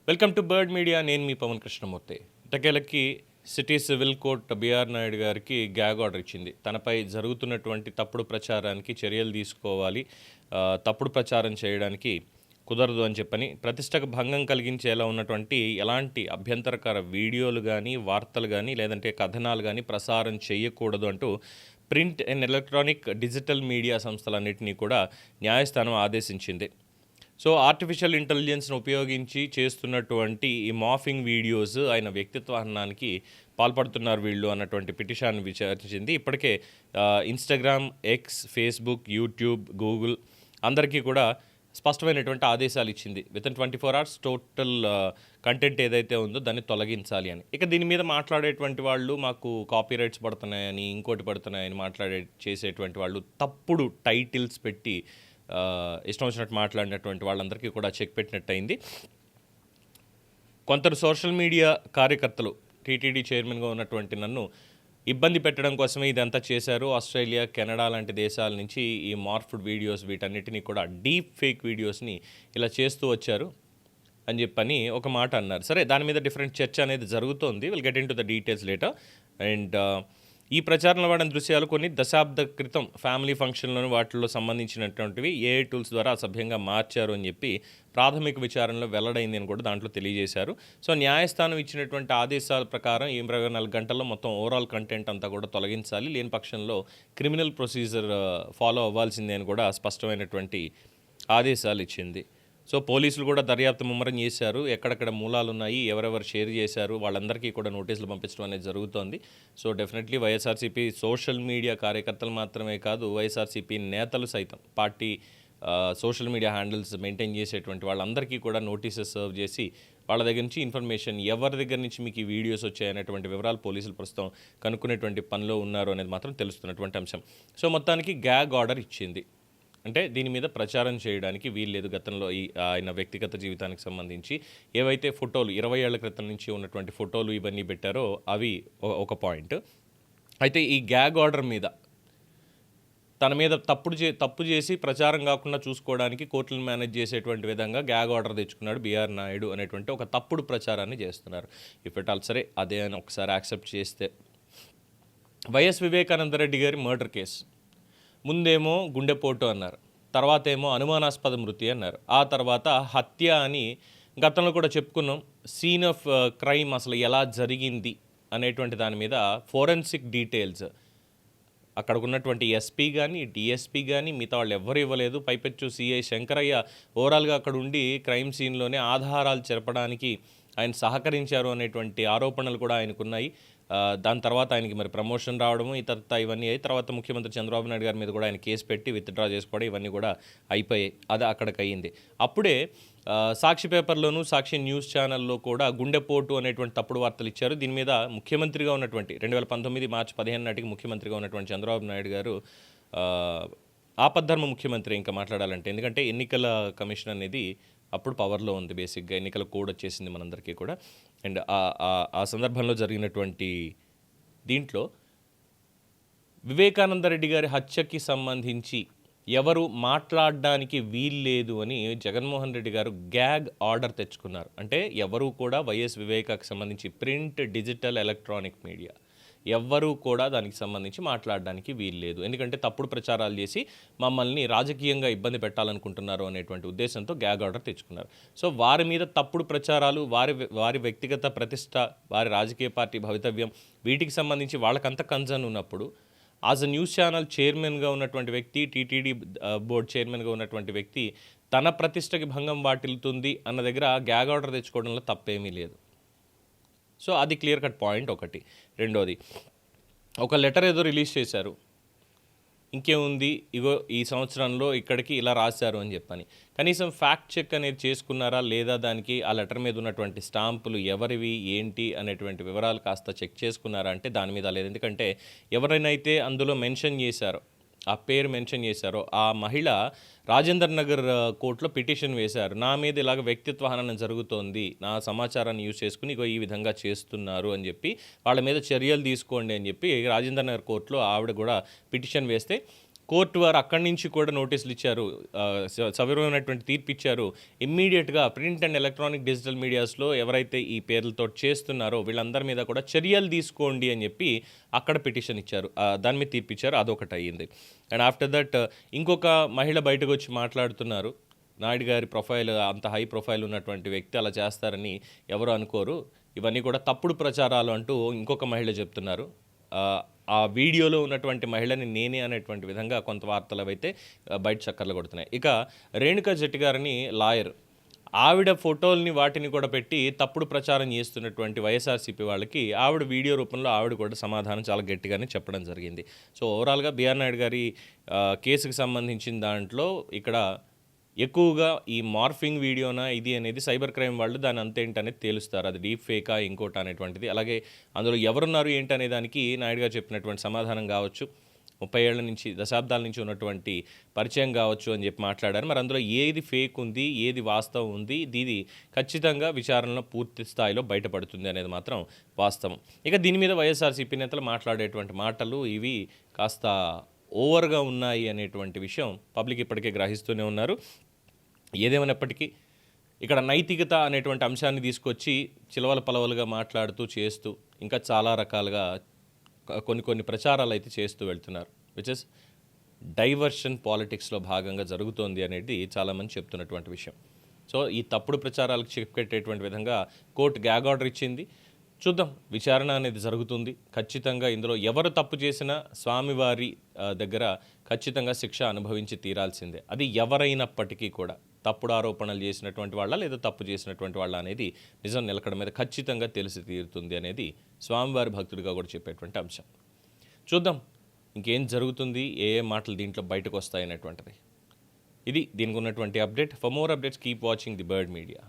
Welcome to bird media. నేను మీ పవన్ కృష్ణమూర్తి. ఇటకేలకి city civil court BR Naidu గారికి గ్యాగ్ ఆర్డర్ ఇచ్చింది. తనపై జరుగుతున్నటువంటి తప్పుడు ప్రచారానికి చర్యలు తీసుకోవాలి, తప్పుడు ప్రచారం చేయడానికి కుదరదు అని చెప్పని, ప్రతిష్టకు భంగం కలిగించేలా ఉన్నటువంటి ఎలాంటి అభ్యంతరకర వీడియోలు కానీ, వార్తలు కానీ, లేదంటే కథనాలు కానీ ప్రసారం చేయకూడదు అంటూ print and electronic digital media సంస్థలన్నింటినీ కూడా న్యాయస్థానం ఆదేశించింది. సో ఆర్టిఫిషియల్ ఇంటెలిజెన్స్ను ఉపయోగించి చేస్తున్నటువంటి ఈ మాఫింగ్ వీడియోస్ ఆయన వ్యక్తిత్వానికి పాల్పడుతున్నారు వీళ్ళు అన్నటువంటి పిటిషన్ విచారించింది. ఇప్పటికే Instagram, X, Facebook, YouTube, Google అందరికీ కూడా స్పష్టమైనటువంటి ఆదేశాలు ఇచ్చింది. వితిన్ 24 hours టోటల్ కంటెంట్ ఏదైతే ఉందో దాన్ని తొలగించాలి అని. ఇక దీని మీద మాట్లాడేటువంటి వాళ్ళు మాకు కాపీ రైట్స్ పడుతున్నాయని, ఇంకోటి పడుతున్నాయని చేసేటువంటి వాళ్ళు తప్పుడు టైటిల్స్ పెట్టి ఇష్టం వచ్చినట్టు మాట్లాడినటువంటి వాళ్ళందరికీ కూడా చెక్ పెట్టినట్టు అయింది. కొందరు సోషల్ మీడియా కార్యకర్తలు టీటీడీ చైర్మన్గా ఉన్నటువంటి నన్ను ఇబ్బంది పెట్టడం కోసమే ఇదంతా చేశారు. ఆస్ట్రేలియా, కెనడా లాంటి దేశాల నుంచి ఈ మార్ఫ్డ్ వీడియోస్ వీటన్నిటినీ కూడా డీప్ ఫేక్ వీడియోస్ని ఇలా చేస్తూ వచ్చారు అని చెప్పని ఒక మాట అన్నారు. సరే, దాని మీద డిఫరెంట్ చర్చ అనేది జరుగుతోంది. Will get in to the details later. And ఈ ప్రచారంలో వాడిన దృశ్యాలు కొన్ని దశాబ్ద క్రితం ఫ్యామిలీ ఫంక్షన్లను వాటిల్లో సంబంధించినటువంటివి ఏఐ టూల్స్ ద్వారా అసభ్యంగా మార్చారు అని చెప్పి ప్రాథమిక విచారణలో వెల్లడైంది అని కూడా దాంట్లో తెలియజేశారు. సో న్యాయస్థానం ఇచ్చినటువంటి ఆదేశాల ప్రకారం 24 గంటల్లో మొత్తం ఓవరాల్ కంటెంట్ అంతా కూడా తొలగించాలి, లేని పక్షంలో క్రిమినల్ ప్రొసీజర్ ఫాలో అవ్వాల్సిందే అని కూడా స్పష్టమైనటువంటి ఆదేశాలు ఇచ్చింది. సో పోలీసులు కూడా దర్యాప్తు ముమ్మరం చేశారు. ఎక్కడెక్కడ మూలాలు ఉన్నాయి, ఎవరెవరు షేర్ చేశారు, వాళ్ళందరికీ కూడా నోటీసులు పంపించడం అనేది జరుగుతోంది. So definitely YSRCP social media కార్యకర్తలు మాత్రమే కాదు, వైఎస్ఆర్సీపీ నేతలు సైతం party social media handles maintain చేసేటువంటి వాళ్ళందరికీ కూడా నోటీసెస్ సర్వ్ చేసి వాళ్ళ దగ్గర నుంచి ఇన్ఫర్మేషన్, ఎవరి దగ్గర నుంచి మీకు ఈ వీడియోస్ వచ్చాయనేటువంటి వివరాలు పోలీసులు ప్రస్తుతం కనుక్కునేటువంటి పనిలో ఉన్నారు అనేది మాత్రం తెలుస్తున్నటువంటి అంశం. సో మొత్తానికి గ్యాగ్ ఆర్డర్ ఇచ్చింది. అంటే దీని మీద ప్రచారం చేయడానికి వీల్లేదు. గతంలో ఆయన వ్యక్తిగత జీవితానికి సంబంధించి ఏవైతే ఫోటోలు 20 ఏళ్ల క్రితం నుంచి ఉన్నటువంటి ఫోటోలు ఇవన్నీ పెట్టారో అవి ఒక పాయింట్. అయితే ఈ గ్యాగ్ ఆర్డర్ మీద తన మీద తప్పు చేసి ప్రచారం కాకుండా చూసుకోవడానికి కోర్టులను మేనేజ్ చేసేటువంటి విధంగా గ్యాగ్ ఆర్డర్ తెచ్చుకున్నాడు బిఆర్ నాయుడు అనేటువంటి ఒక తప్పుడు ప్రచారాన్ని చేస్తున్నారు. ఇఫ్ ఇట్ ఆల్ సరే అదే అని ఒకసారి యాక్సెప్ట్ చేస్తే, వైఎస్ వివేకానందరెడ్డి గారి మర్డర్ కేసు ముందేమో గుండెపోటు అన్నారు, తర్వాత ఏమో అనుమానాస్పద మృతి అన్నారు, ఆ తర్వాత హత్య అని గతంలో కూడా చెప్పుకున్నాం. సీన్ ఆఫ్ క్రైమ్ అసలు ఎలా జరిగింది అనేటువంటి దాని మీద ఫోరెన్సిక్ డీటెయిల్స్ అక్కడ ఉన్నటువంటి ఎస్పీ కానీ, డిఎస్పీ కానీ మిగతా వాళ్ళు ఎవ్వరు ఇవ్వలేదు. పైపెచ్చు సిఐ శంకరయ్య ఓవరాల్గా అక్కడ ఉండి క్రైమ్ సీన్లోనే ఆధారాలు చెరపడానికి ఆయన సహకరించారు అనేటువంటి ఆరోపణలు కూడా ఆయనకున్నాయి. దాని తర్వాత ఆయనకి మరి ప్రమోషన్ రావడము ఇవన్నీ అయ్యి, తర్వాత ముఖ్యమంత్రి చంద్రబాబు నాయుడు గారి మీద కూడా ఆయన కేసు పెట్టి విత్డ్రా చేసుకోవడం ఇవన్నీ కూడా అయిపోయాయి. అది అక్కడికి అయ్యింది. అప్పుడే సాక్షి పేపర్లోను, సాక్షి న్యూస్ ఛానల్లో కూడా గుండెపోటు అనేటువంటి తప్పుడు వార్తలు ఇచ్చారు. దీని మీద ముఖ్యమంత్రిగా ఉన్నటువంటి 2019 మార్చి 15 నాటికి ముఖ్యమంత్రిగా ఉన్నటువంటి చంద్రబాబు నాయుడు గారు, ఆపద్ధర్మ ముఖ్యమంత్రి ఇంకా మాట్లాడాలంటే, ఎందుకంటే ఎన్నికల కమిషన్ అనేది అప్పుడు పవర్లో ఉంది. బేసిక్గా ఎన్నికల కోడ్ వచ్చేసింది మనందరికీ కూడా. అండ్ ఆ సందర్భంలో జరిగినటువంటి దీంట్లో వివేకానందరెడ్డి గారి హత్యకి సంబంధించి ఎవరు మాట్లాడడానికి వీల్లేదు అని జగన్మోహన్ రెడ్డి గారు గ్యాగ్ ఆర్డర్ తెచ్చుకున్నారు. అంటే ఎవరు కూడా వైఎస్ వివేకాకి సంబంధించి ప్రింట్, డిజిటల్, ఎలక్ట్రానిక్ మీడియా ఎవ్వరూ కూడా దానికి సంబంధించి మాట్లాడడానికి వీల్లేదు, ఎందుకంటే తప్పుడు ప్రచారాలు చేసి మమ్మల్ని రాజకీయంగా ఇబ్బంది పెట్టాలనుకుంటున్నారు అనేటువంటి ఉద్దేశంతో గ్యాగ్ ఆర్డర్ తెచ్చుకున్నారు. సో వారి మీద తప్పుడు ప్రచారాలు, వారి వ్యక్తిగత ప్రతిష్ట, వారి రాజకీయ పార్టీ భవితవ్యం వీటికి సంబంధించి వాళ్ళకంత కన్సర్న్ ఉన్నప్పుడు, యాజ్ అ న్యూస్ ఛానల్ చైర్మన్గా ఉన్నటువంటి వ్యక్తి, టీటీడీ బోర్డ్ చైర్మన్గా ఉన్నటువంటి వ్యక్తి తన ప్రతిష్టకి భంగం వాటిల్లుతుంది అన్న దగ్గర గ్యాగ్ ఆర్డర్ తెచ్చుకోవడంలో తప్పేమీ లేదు. సో అది క్లియర్ కట్ పాయింట్ ఒకటి. రెండోది, ఒక లెటర్ ఏదో రిలీజ్ చేశారు, ఇంకేముంది ఇగో ఈ సంవత్సరంలో ఇక్కడికి ఇలా రాశారు అని చెప్పని, కనీసం ఫ్యాక్ట్ చెక్ అనేది చేసుకున్నారా లేదా, దానికి ఆ లెటర్ మీద ఉన్నటువంటి స్టాంపులు ఎవరివి ఏంటి అనేటువంటి వివరాలు కాస్త చెక్ చేసుకున్నారా అంటే దాని మీద లేదు. ఎందుకంటే ఎవరైనైతే అందులో మెన్షన్ చేశారో, ఆ పేరు మెన్షన్ చేశారో ఆ మహిళ రాజేందర్ నగర్ కోర్టులో పిటిషన్ వేశారు. నా మీద ఇలాగ వ్యక్తిత్వ హననం జరుగుతోంది, నా సమాచారాన్ని యూజ్ చేసుకుని ఇగో ఈ విధంగా చేస్తున్నారు అని చెప్పి వాళ్ళ మీద చర్యలు తీసుకోండి అని చెప్పి రాజేందర్ నగర్ కోర్టులో ఆవిడ కూడా పిటిషన్ వేస్తే కోర్టు వారు అక్కడి నుంచి కూడా నోటీసులు ఇచ్చారు, సవివరమైనటువంటి తీర్పు ఇచ్చారు. ఇమ్మీడియట్గా ప్రింట్ అండ్ ఎలక్ట్రానిక్ డిజిటల్ మీడియాస్లో ఎవరైతే ఈ పేర్లతో చేస్తున్నారో వీళ్ళందరి మీద కూడా చర్యలు తీసుకోండి అని చెప్పి అక్కడ పిటిషన్ ఇచ్చారు. దాని మీద తీర్పు ఇచ్చారు. అదొకటి అయ్యింది. అండ్ ఆఫ్టర్ దట్ ఇంకొక మహిళ బయటకు వచ్చి మాట్లాడుతున్నారు. నాయుడు గారి ప్రొఫైల్ అంత హై ప్రొఫైల్ ఉన్నటువంటి వ్యక్తి అలా చేస్తారని ఎవరు అనుకోరు, ఇవన్నీ కూడా తప్పుడు ప్రచారాలు అంటూ ఇంకొక మహిళ చెప్తున్నారు. ఆ వీడియోలో ఉన్నటువంటి మహిళని నేనే అనేటువంటి విధంగా కొంత వార్తలు అయితే బయట చక్కర్లు కొడుతున్నాయి. ఇక రేణుకా జెట్టి గారిని లాయర్, ఆవిడ ఫోటోల్ని వాటిని కూడా పెట్టి తప్పుడు ప్రచారం చేస్తున్నటువంటి వైఎస్ఆర్సీపీ వాళ్ళకి ఆవిడ వీడియో రూపంలో ఆవిడ కూడా సమాధానం చాలా గట్టిగానే చెప్పడం జరిగింది. సో ఓవరాల్గా బిఆర్ నాయుడు గారి కేసుకు సంబంధించిన దాంట్లో ఇక్కడ ఎక్కువగా ఈ మార్ఫింగ్ వీడియోనా ఇది అనేది సైబర్ క్రైమ్ వాళ్ళు దాని అంతేంటనేది తేలుస్తారు. అది డీప్ ఫేకా ఇంకోట అనేటువంటిది. అలాగే అందులో ఎవరున్నారు ఏంటనే దానికి నాయుడు గారు చెప్పినటువంటి సమాధానం కావచ్చు, 30 ఏళ్ల నుంచి దశాబ్దాల నుంచి ఉన్నటువంటి పరిచయం కావచ్చు అని చెప్పి మాట్లాడారు. మరి అందులో ఏది ఫేక్ ఉంది, ఏది వాస్తవం ఉంది, ఇది ఖచ్చితంగా విచారణలో పూర్తి స్థాయిలో బయటపడుతుంది అనేది మాత్రం వాస్తవం. ఇక దీని మీద వైఎస్ఆర్సీపీ నేతలు మాట్లాడేటువంటి మాటలు ఇవి కాస్త ఓవర్గా ఉన్నాయి అనేటువంటి విషయం పబ్లిక్ ఇప్పటికే గ్రహిస్తూనే ఉన్నారు. ఏదేమైనప్పటికీ ఇక్కడ నైతికత అనేటువంటి అంశాన్ని తీసుకొచ్చి చిలవల పలవలుగా మాట్లాడుతూ చేస్తూ ఇంకా చాలా రకాలుగా కొన్ని ప్రచారాలు అయితే చేస్తూ వెళ్తున్నారు. విచ్ ఇస్ డైవర్షన్ పాలిటిక్స్లో భాగంగా జరుగుతోంది అనేది చాలామంది చెప్తున్నటువంటి విషయం. సో ఈ తప్పుడు ప్రచారాలకు చెక్ పెట్టేటువంటి విధంగా కోర్టు గ్యాగ్ ఆర్డర్ ఇచ్చింది. చూద్దాం, విచారణ అనేది జరుగుతుంది. ఖచ్చితంగా ఇందులో ఎవరు తప్పు చేసినా స్వామివారి దగ్గర ఖచ్చితంగా శిక్ష అనుభవించి తీరాల్సిందే. అది ఎవరైనప్పటికీ కూడా తప్పుడు ఆరోపణలు చేసినటువంటి వాళ్ళ లేదా తప్పు చేసినటువంటి వాళ్ళ అనేది నిజం నిలకడ మీద ఖచ్చితంగా తెలిసి తీరుతుంది అనేది స్వామివారి భక్తుడిగా కూడా చెప్పేటువంటి అంశం. చూద్దాం ఇంకేం జరుగుతుంది, ఏ మాటలు దీంట్లో బయటకు వస్తాయనేటువంటిది. ఇది దీనికి ఉన్నటువంటి update. For more updates keep watching the bird media.